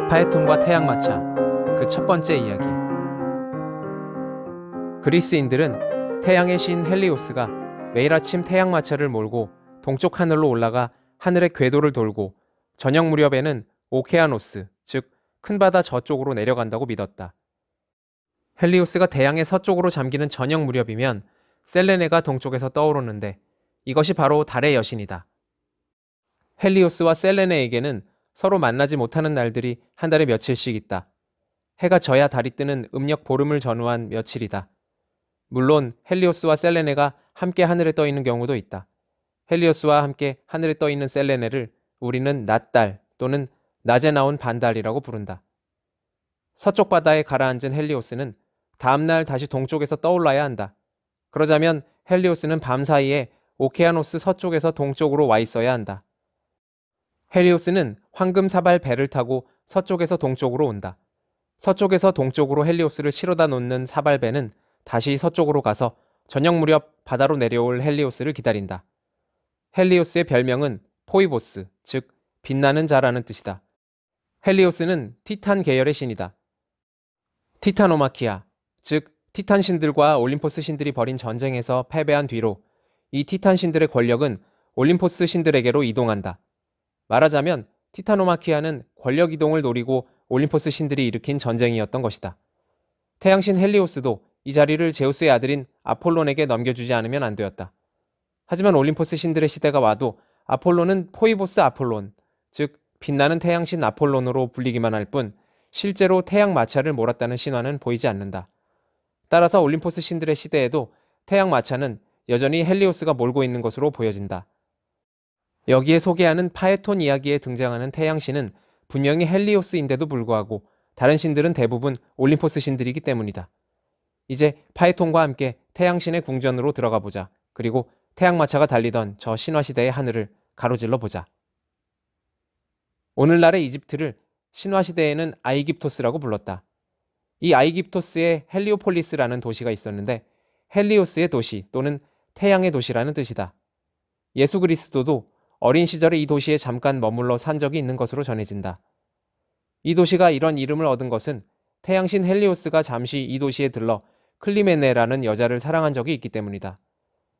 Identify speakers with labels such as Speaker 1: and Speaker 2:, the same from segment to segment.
Speaker 1: 파에톤과 태양마차, 그 첫 번째 이야기. 그리스인들은 태양의 신 헬리오스가 매일 아침 태양마차를 몰고 동쪽 하늘로 올라가 하늘의 궤도를 돌고 저녁 무렵에는 오케아노스, 즉 큰 바다 저쪽으로 내려간다고 믿었다. 헬리오스가 태양의 서쪽으로 잠기는 저녁 무렵이면 셀레네가 동쪽에서 떠오르는데 이것이 바로 달의 여신이다. 헬리오스와 셀레네에게는 서로 만나지 못하는 날들이 한 달에 며칠씩 있다. 해가 져야 달이 뜨는 음력 보름을 전후한 며칠이다. 물론 헬리오스와 셀레네가 함께 하늘에 떠 있는 경우도 있다. 헬리오스와 함께 하늘에 떠 있는 셀레네를 우리는 낮달 또는 낮에 나온 반달이라고 부른다. 서쪽 바다에 가라앉은 헬리오스는 다음날 다시 동쪽에서 떠올라야 한다. 그러자면 헬리오스는 밤사이에 오케아노스 서쪽에서 동쪽으로 와 있어야 한다. 헬리오스는 황금 사발 배를 타고 서쪽에서 동쪽으로 온다. 서쪽에서 동쪽으로 헬리오스를 실어다 놓는 사발배는 다시 서쪽으로 가서 저녁 무렵 바다로 내려올 헬리오스를 기다린다. 헬리오스의 별명은 포이보스, 즉 빛나는 자라는 뜻이다. 헬리오스는 티탄 계열의 신이다. 티타노마키아, 즉 티탄 신들과 올림포스 신들이 벌인 전쟁에서 패배한 뒤로 이 티탄 신들의 권력은 올림포스 신들에게로 이동한다. 말하자면 티타노마키아는 권력 이동을 노리고 올림포스 신들이 일으킨 전쟁이었던 것이다. 태양신 헬리오스도 이 자리를 제우스의 아들인 아폴론에게 넘겨주지 않으면 안 되었다. 하지만 올림포스 신들의 시대가 와도 아폴론은 포이보스 아폴론, 즉 빛나는 태양신 아폴론으로 불리기만 할 뿐 실제로 태양 마차를 몰았다는 신화는 보이지 않는다. 따라서 올림포스 신들의 시대에도 태양 마차는 여전히 헬리오스가 몰고 있는 것으로 보여진다. 여기에 소개하는 파에톤 이야기에 등장하는 태양신은 분명히 헬리오스인데도 불구하고 다른 신들은 대부분 올림포스 신들이기 때문이다. 이제 파에톤과 함께 태양신의 궁전으로 들어가 보자. 그리고 태양마차가 달리던 저 신화시대의 하늘을 가로질러 보자. 오늘날의 이집트를 신화시대에는 아이깁토스라고 불렀다. 이 아이깁토스에 헬리오폴리스라는 도시가 있었는데 헬리오스의 도시 또는 태양의 도시라는 뜻이다. 예수 그리스도도 어린 시절에 이 도시에 잠깐 머물러 산 적이 있는 것으로 전해진다. 이 도시가 이런 이름을 얻은 것은 태양신 헬리오스가 잠시 이 도시에 들러 클리메네라는 여자를 사랑한 적이 있기 때문이다.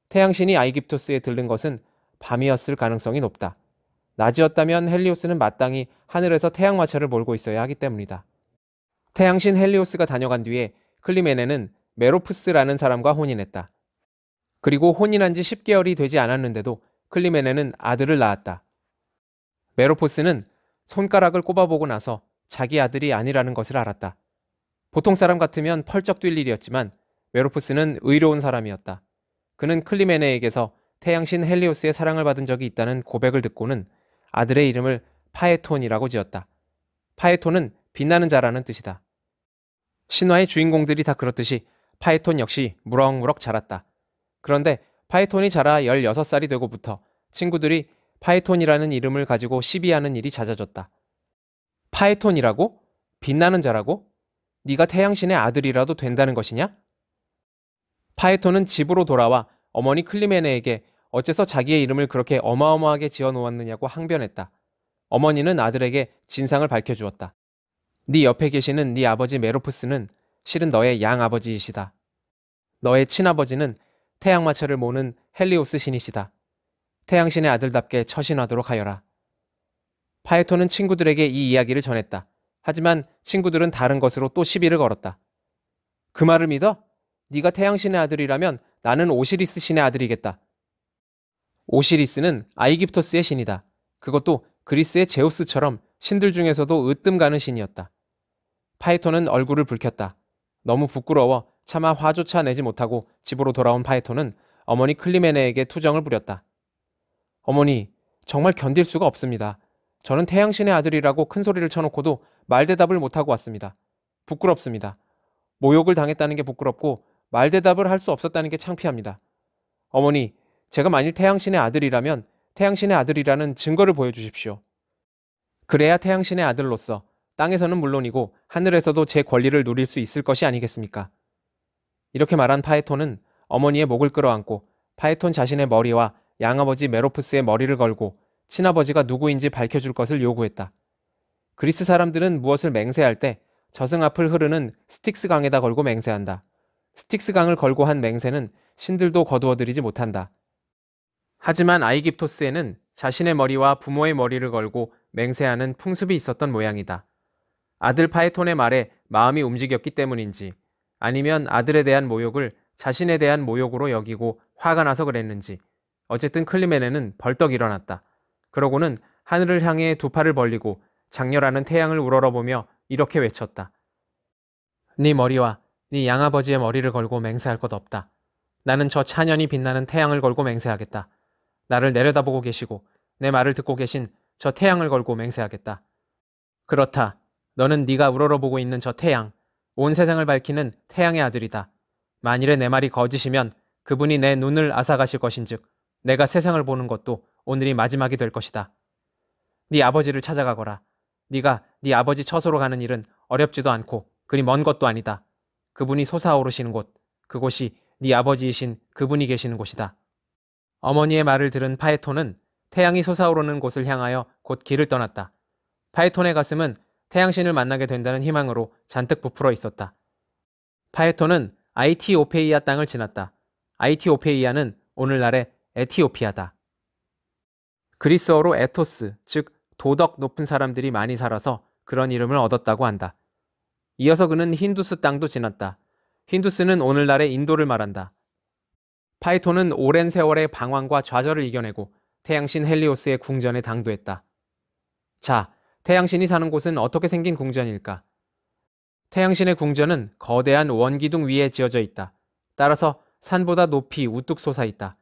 Speaker 1: 태양신이 아이깁토스에 들른 것은 밤이었을 가능성이 높다. 낮이었다면 헬리오스는 마땅히 하늘에서 태양마차를 몰고 있어야 하기 때문이다. 태양신 헬리오스가 다녀간 뒤에 클리메네는 메로프스라는 사람과 혼인했다. 그리고 혼인한 지 10개월이 되지 않았는데도 클리메네는 아들을 낳았다. 메로포스는 손가락을 꼽아보고 나서 자기 아들이 아니라는 것을 알았다. 보통 사람 같으면 펄쩍 뛸 일이었지만 메로포스는 의로운 사람이었다. 그는 클리메네에게서 태양신 헬리오스의 사랑을 받은 적이 있다는 고백을 듣고는 아들의 이름을 파에톤이라고 지었다. 파에톤은 빛나는 자라는 뜻이다. 신화의 주인공들이 다 그렇듯이 파에톤 역시 무럭무럭 자랐다. 그런데 파에톤이 자라 16살이 되고부터 친구들이 파에톤이라는 이름을 가지고 시비하는 일이 잦아졌다. 파에톤이라고? 빛나는 자라고? 네가 태양신의 아들이라도 된다는 것이냐? 파에톤은 집으로 돌아와 어머니 클리메네에게 어째서 자기의 이름을 그렇게 어마어마하게 지어놓았느냐고 항변했다. 어머니는 아들에게 진상을 밝혀주었다. 네 옆에 계시는 네 아버지 메로프스는 실은 너의 양아버지이시다. 너의 친아버지는 태양마차를 모는 헬리오스 신이시다. 태양신의 아들답게 처신하도록 하여라. 파에톤은 친구들에게 이 이야기를 전했다. 하지만 친구들은 다른 것으로 또 시비를 걸었다. 그 말을 믿어? 네가 태양신의 아들이라면 나는 오시리스 신의 아들이겠다. 오시리스는 아이깁토스의 신이다. 그것도 그리스의 제우스처럼 신들 중에서도 으뜸 가는 신이었다. 파에톤은 얼굴을 붉혔다. 너무 부끄러워 차마 화조차 내지 못하고 집으로 돌아온 파에톤은 어머니 클리메네에게 투정을 부렸다. 어머니, 정말 견딜 수가 없습니다. 저는 태양신의 아들이라고 큰 소리를 쳐놓고도 말대답을 못하고 왔습니다. 부끄럽습니다. 모욕을 당했다는 게 부끄럽고 말대답을 할 수 없었다는 게 창피합니다. 어머니, 제가 만일 태양신의 아들이라면 태양신의 아들이라는 증거를 보여주십시오. 그래야 태양신의 아들로서 땅에서는 물론이고 하늘에서도 제 권리를 누릴 수 있을 것이 아니겠습니까? 이렇게 말한 파에톤은 어머니의 목을 끌어안고 파에톤 자신의 머리와 양아버지 메로프스의 머리를 걸고 친아버지가 누구인지 밝혀줄 것을 요구했다. 그리스 사람들은 무엇을 맹세할 때 저승 앞을 흐르는 스틱스 강에다 걸고 맹세한다. 스틱스 강을 걸고 한 맹세는 신들도 거두어들이지 못한다. 하지만 아이깁토스에는 자신의 머리와 부모의 머리를 걸고 맹세하는 풍습이 있었던 모양이다. 아들 파에톤의 말에 마음이 움직였기 때문인지, 아니면 아들에 대한 모욕을 자신에 대한 모욕으로 여기고 화가 나서 그랬는지, 어쨌든 클리메네는 벌떡 일어났다. 그러고는 하늘을 향해 두 팔을 벌리고 장렬하는 태양을 우러러보며 이렇게 외쳤다. 네 머리와 네 양아버지의 머리를 걸고 맹세할 것 없다. 나는 저 찬연히 빛나는 태양을 걸고 맹세하겠다. 나를 내려다보고 계시고 내 말을 듣고 계신 저 태양을 걸고 맹세하겠다. 그렇다. 너는 네가 우러러보고 있는 저 태양, 온 세상을 밝히는 태양의 아들이다. 만일에 내 말이 거짓이면 그분이 내 눈을 앗아가실 것인즉 내가 세상을 보는 것도 오늘이 마지막이 될 것이다. 네 아버지를 찾아가거라. 네가 네 아버지 처소로 가는 일은 어렵지도 않고 그리 먼 것도 아니다. 그분이 솟아오르시는 곳, 그곳이 네 아버지이신 그분이 계시는 곳이다. 어머니의 말을 들은 파에톤은 태양이 솟아오르는 곳을 향하여 곧 길을 떠났다. 파에톤의 가슴은 태양신을 만나게 된다는 희망으로 잔뜩 부풀어 있었다. 파에톤은 아이티오페이아 땅을 지났다. 아이티오페이아는 오늘날의 에티오피아다. 그리스어로 에토스, 즉 도덕 높은 사람들이 많이 살아서 그런 이름을 얻었다고 한다. 이어서 그는 힌두스 땅도 지났다. 힌두스는 오늘날의 인도를 말한다. 파에톤은 오랜 세월의 방황과 좌절을 이겨내고 태양신 헬리오스의 궁전에 당도했다. 자, 태양신이 사는 곳은 어떻게 생긴 궁전일까? 태양신의 궁전은 거대한 원기둥 위에 지어져 있다. 따라서 산보다 높이 우뚝 솟아 있다.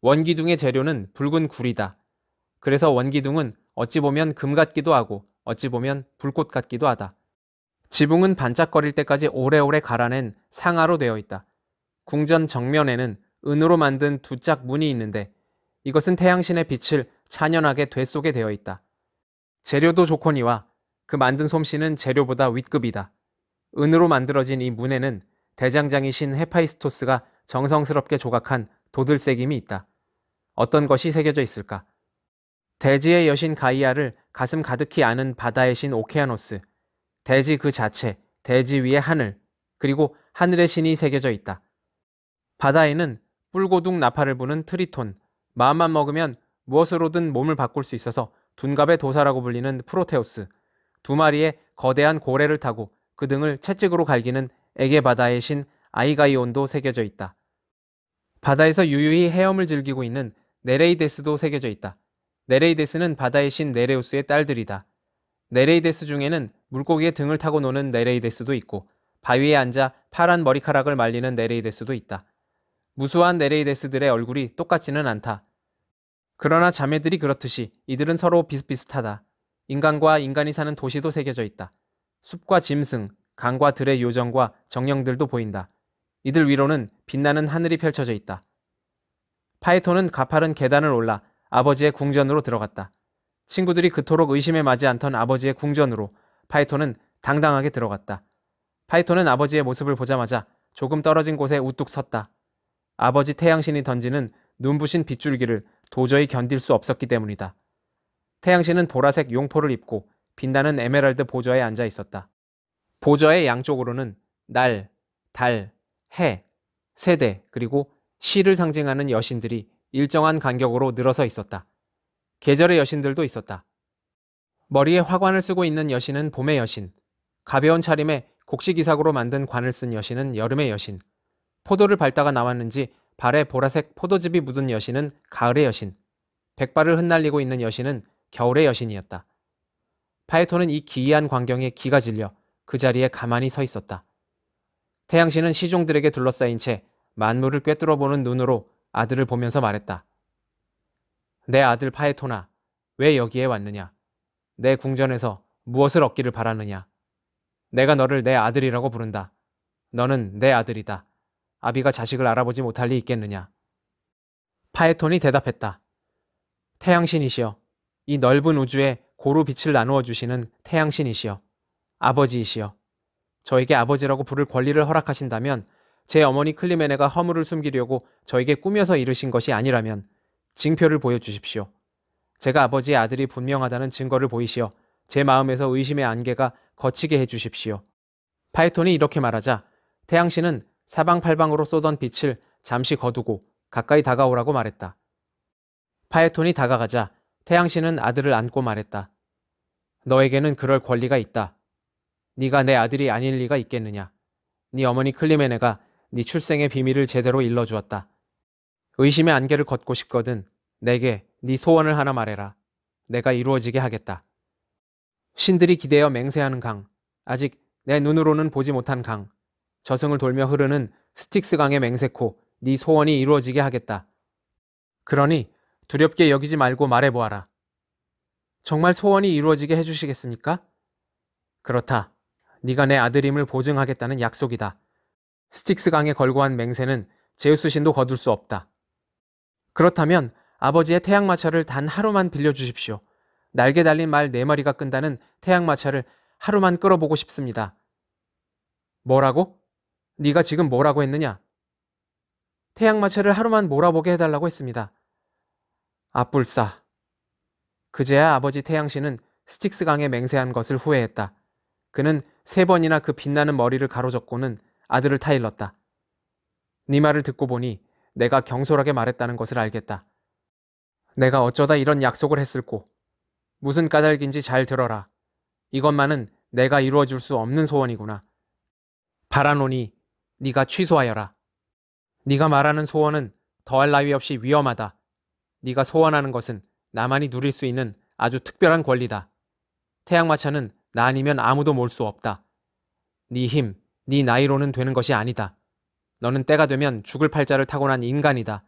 Speaker 1: 원기둥의 재료는 붉은 구리다. 그래서 원기둥은 어찌 보면 금 같기도 하고 어찌 보면 불꽃 같기도 하다. 지붕은 반짝거릴 때까지 오래오래 갈아낸 상아로 되어 있다. 궁전 정면에는 은으로 만든 두 짝 문이 있는데 이것은 태양신의 빛을 찬연하게 되쏘게 되어 있다. 재료도 좋거니와 그 만든 솜씨는 재료보다 윗급이다. 은으로 만들어진 이 문에는 대장장이신 헤파이스토스가 정성스럽게 조각한 도들새김이 있다. 어떤 것이 새겨져 있을까? 대지의 여신 가이아를 가슴 가득히 안은 바다의 신 오케아노스, 대지 그 자체, 대지 위의 하늘, 그리고 하늘의 신이 새겨져 있다. 바다에는 뿔고둥 나팔을 부는 트리톤, 마음만 먹으면 무엇으로든 몸을 바꿀 수 있어서 둔갑의 도사라고 불리는 프로테우스, 두 마리의 거대한 고래를 타고 그 등을 채찍으로 갈기는 에게 바다의 신 아이가이온도 새겨져 있다. 바다에서 유유히 헤엄을 즐기고 있는 네레이데스도 새겨져 있다. 네레이데스는 바다의 신 네레우스의 딸들이다. 네레이데스 중에는 물고기의 등을 타고 노는 네레이데스도 있고 바위에 앉아 파란 머리카락을 말리는 네레이데스도 있다. 무수한 네레이데스들의 얼굴이 똑같지는 않다. 그러나 자매들이 그렇듯이 이들은 서로 비슷비슷하다. 인간과 인간이 사는 도시도 새겨져 있다. 숲과 짐승, 강과 들의 요정과 정령들도 보인다. 이들 위로는 빛나는 하늘이 펼쳐져 있다. 파에톤은 가파른 계단을 올라 아버지의 궁전으로 들어갔다. 친구들이 그토록 의심에 맞지 않던 아버지의 궁전으로 파에톤은 당당하게 들어갔다. 파에톤은 아버지의 모습을 보자마자 조금 떨어진 곳에 우뚝 섰다. 아버지 태양신이 던지는 눈부신 빗줄기를 도저히 견딜 수 없었기 때문이다. 태양신은 보라색 용포를 입고 빛나는 에메랄드 보좌에 앉아 있었다. 보좌의 양쪽으로는 날, 달, 해, 세대 그리고 시를 상징하는 여신들이 일정한 간격으로 늘어서 있었다. 계절의 여신들도 있었다. 머리에 화관을 쓰고 있는 여신은 봄의 여신, 가벼운 차림에 곡식이삭으로 만든 관을 쓴 여신은 여름의 여신, 포도를 밟다가 나왔는지 발에 보라색 포도즙이 묻은 여신은 가을의 여신, 백발을 흩날리고 있는 여신은 겨울의 여신이었다. 파에톤은 이 기이한 광경에 기가 질려 그 자리에 가만히 서 있었다. 태양신은 시종들에게 둘러싸인 채 만물을 꿰뚫어보는 눈으로 아들을 보면서 말했다. 내 아들 파에톤아, 왜 여기에 왔느냐? 내 궁전에서 무엇을 얻기를 바라느냐? 내가 너를 내 아들이라고 부른다. 너는 내 아들이다. 아비가 자식을 알아보지 못할 리 있겠느냐? 파에톤이 대답했다. 태양신이시여, 이 넓은 우주에 고루 빛을 나누어 주시는 태양신이시여, 아버지이시여, 저에게 아버지라고 부를 권리를 허락하신다면 제 어머니 클리메네가 허물을 숨기려고 저에게 꾸며서 이르신 것이 아니라면 징표를 보여주십시오. 제가 아버지의 아들이 분명하다는 증거를 보이시어 제 마음에서 의심의 안개가 걷히게 해주십시오. 파이톤이 이렇게 말하자 태양신은 사방팔방으로 쏘던 빛을 잠시 거두고 가까이 다가오라고 말했다. 파이톤이 다가가자 태양신은 아들을 안고 말했다. 너에게는 그럴 권리가 있다. 네가 내 아들이 아닐 리가 있겠느냐. 네 어머니 클리메네가 네 출생의 비밀을 제대로 일러주었다. 의심의 안개를 걷고 싶거든 내게 네 소원을 하나 말해라. 내가 이루어지게 하겠다. 신들이 기대어 맹세하는 강, 아직 내 눈으로는 보지 못한 강, 저승을 돌며 흐르는 스틱스 강의 맹세코 네 소원이 이루어지게 하겠다. 그러니 두렵게 여기지 말고 말해보아라. 정말 소원이 이루어지게 해주시겠습니까? 그렇다. 네가 내 아들임을 보증하겠다는 약속이다. 스틱스 강에 걸고 한 맹세는 제우스 신도 거둘 수 없다. 그렇다면 아버지의 태양마차를 단 하루만 빌려주십시오. 날개 달린 말 4마리가 끈다는 태양마차를 하루만 끌어보고 싶습니다. 뭐라고? 네가 지금 뭐라고 했느냐? 태양마차를 하루만 몰아보게 해달라고 했습니다. 아뿔싸. 그제야 아버지 태양신은 스틱스 강에 맹세한 것을 후회했다. 그는 3번이나 그 빛나는 머리를 가로젓고는 아들을 타일렀다. 네 말을 듣고 보니 내가 경솔하게 말했다는 것을 알겠다. 내가 어쩌다 이런 약속을 했을꼬. 무슨 까닭인지 잘 들어라. 이것만은 내가 이루어줄 수 없는 소원이구나. 바라노니 네가 취소하여라. 네가 말하는 소원은 더할 나위 없이 위험하다. 네가 소원하는 것은 나만이 누릴 수 있는 아주 특별한 권리다. 태양마차는 나 아니면 아무도 몰 수 없다. 네 힘, 네 나이로는 되는 것이 아니다. 너는 때가 되면 죽을 팔자를 타고난 인간이다.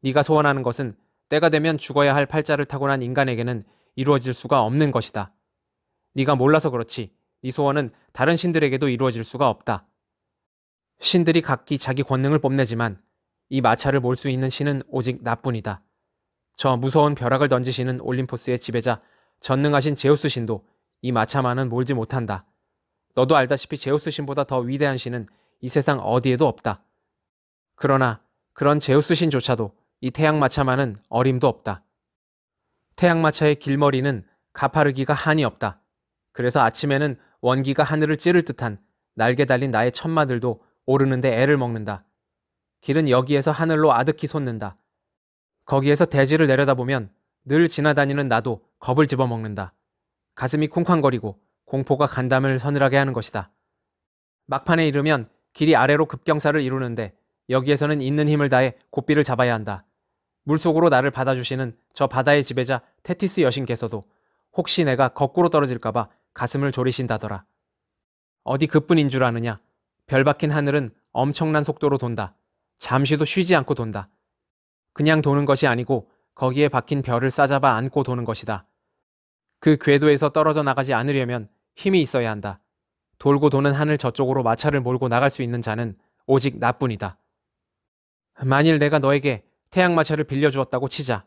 Speaker 1: 네가 소원하는 것은 때가 되면 죽어야 할 팔자를 타고난 인간에게는 이루어질 수가 없는 것이다. 네가 몰라서 그렇지 네 소원은 다른 신들에게도 이루어질 수가 없다. 신들이 각기 자기 권능을 뽐내지만 이 마차를 몰 수 있는 신은 오직 나뿐이다. 저 무서운 벼락을 던지시는 올림포스의 지배자 전능하신 제우스 신도 이 마차만은 몰지 못한다. 너도 알다시피 제우스 신보다 더 위대한 신은 이 세상 어디에도 없다. 그러나 그런 제우스 신조차도 이 태양마차만은 어림도 없다. 태양마차의 길머리는 가파르기가 한이 없다. 그래서 아침에는 원기가 하늘을 찌를 듯한 날개 달린 나의 천마들도 오르는데 애를 먹는다. 길은 여기에서 하늘로 아득히 솟는다. 거기에서 대지를 내려다보면 늘 지나다니는 나도 겁을 집어먹는다. 가슴이 쿵쾅거리고 공포가 간담을 서늘하게 하는 것이다. 막판에 이르면 길이 아래로 급경사를 이루는데 여기에서는 있는 힘을 다해 고삐를 잡아야 한다. 물속으로 나를 받아주시는 저 바다의 지배자 테티스 여신께서도 혹시 내가 거꾸로 떨어질까봐 가슴을 졸이신다더라. 어디 그뿐인 줄 아느냐. 별 박힌 하늘은 엄청난 속도로 돈다. 잠시도 쉬지 않고 돈다. 그냥 도는 것이 아니고 거기에 박힌 별을 싸잡아 안고 도는 것이다. 그 궤도에서 떨어져 나가지 않으려면 힘이 있어야 한다. 돌고 도는 하늘 저쪽으로 마차를 몰고 나갈 수 있는 자는 오직 나뿐이다. 만일 내가 너에게 태양마차를 빌려주었다고 치자.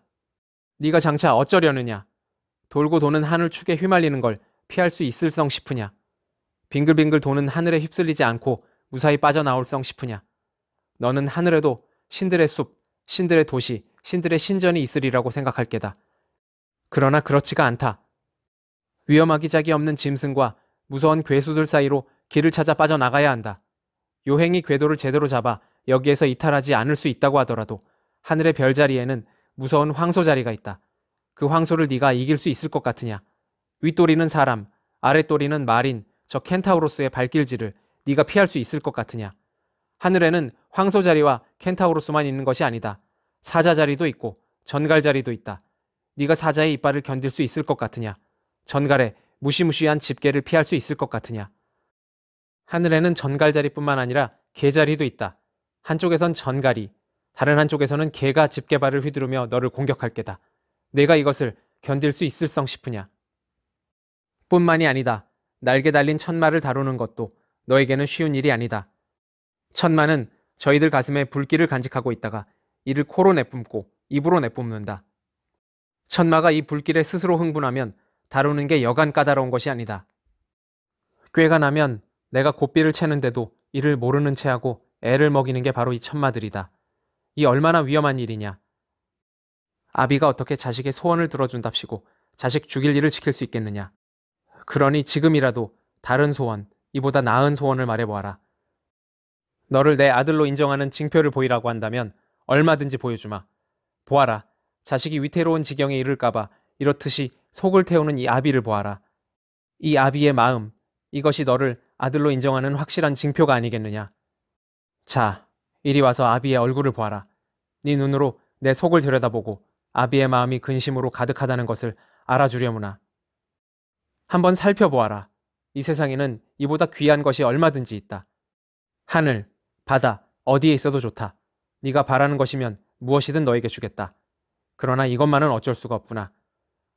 Speaker 1: 네가 장차 어쩌려느냐. 돌고 도는 하늘 축에 휘말리는 걸 피할 수 있을성 싶으냐. 빙글빙글 도는 하늘에 휩쓸리지 않고 무사히 빠져나올성 싶으냐. 너는 하늘에도 신들의 숲, 신들의 도시, 신들의 신전이 있으리라고 생각할 게다. 그러나 그렇지가 않다. 위험하기 짝이 없는 짐승과 무서운 괴수들 사이로 길을 찾아 빠져나가야 한다. 요행이 궤도를 제대로 잡아 여기에서 이탈하지 않을 수 있다고 하더라도 하늘의 별자리에는 무서운 황소자리가 있다. 그 황소를 네가 이길 수 있을 것 같으냐. 윗도리는 사람, 아랫도리는 말인 저 켄타우로스의 발길질을 네가 피할 수 있을 것 같으냐. 하늘에는 황소자리와 켄타우로스만 있는 것이 아니다. 사자자리도 있고 전갈자리도 있다. 네가 사자의 이빨을 견딜 수 있을 것 같으냐. 전갈의 무시무시한 집게를 피할 수 있을 것 같으냐. 하늘에는 전갈자리뿐만 아니라 개자리도 있다. 한쪽에선 전갈이, 다른 한쪽에서는 개가 집게발을 휘두르며 너를 공격할 게다. 내가 이것을 견딜 수 있을성 싶으냐. 뿐만이 아니다. 날개 달린 천마를 다루는 것도 너에게는 쉬운 일이 아니다. 천마는 저희들 가슴에 불길을 간직하고 있다가 이를 코로 내뿜고 입으로 내뿜는다. 천마가 이 불길에 스스로 흥분하면 다루는 게 여간 까다로운 것이 아니다. 꾀가 나면 내가 고삐를 채는데도 이를 모르는 채하고 애를 먹이는 게 바로 이 천마들이다. 이 얼마나 위험한 일이냐. 아비가 어떻게 자식의 소원을 들어준답시고 자식 죽일 일을 지킬 수 있겠느냐. 그러니 지금이라도 다른 소원, 이보다 나은 소원을 말해보아라. 너를 내 아들로 인정하는 징표를 보이라고 한다면 얼마든지 보여주마. 보아라. 자식이 위태로운 지경에 이를까봐 이렇듯이 속을 태우는 이 아비를 보아라. 이 아비의 마음, 이것이 너를 아들로 인정하는 확실한 징표가 아니겠느냐. 자, 이리 와서 아비의 얼굴을 보아라. 네 눈으로 내 속을 들여다보고 아비의 마음이 근심으로 가득하다는 것을 알아주려무나. 한번 살펴보아라. 이 세상에는 이보다 귀한 것이 얼마든지 있다. 하늘, 바다, 어디에 있어도 좋다. 네가 바라는 것이면 무엇이든 너에게 주겠다. 그러나 이것만은 어쩔 수가 없구나.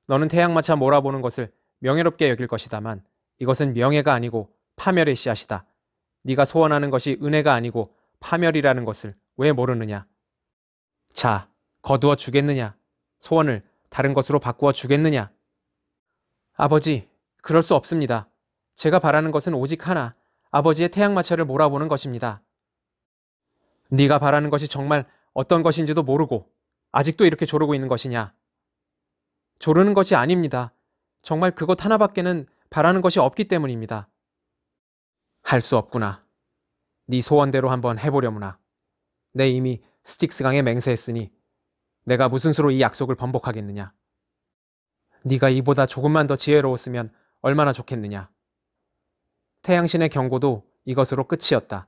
Speaker 1: 너는 태양마차 몰아보는 것을 명예롭게 여길 것이다만 이것은 명예가 아니고 파멸의 씨앗이다. 네가 소원하는 것이 은혜가 아니고 파멸이라는 것을 왜 모르느냐. 자, 거두어 주겠느냐. 소원을 다른 것으로 바꾸어 주겠느냐. 아버지, 그럴 수 없습니다. 제가 바라는 것은 오직 하나, 아버지의 태양마차를 몰아보는 것입니다. 네가 바라는 것이 정말 어떤 것인지도 모르고 아직도 이렇게 조르고 있는 것이냐. 조르는 것이 아닙니다. 정말 그것 하나밖에는 바라는 것이 없기 때문입니다. 할 수 없구나. 네 소원대로 한번 해보려무나. 내 이미 스틱스강에 맹세했으니 내가 무슨 수로 이 약속을 번복하겠느냐. 네가 이보다 조금만 더 지혜로웠으면 얼마나 좋겠느냐. 태양신의 경고도 이것으로 끝이었다.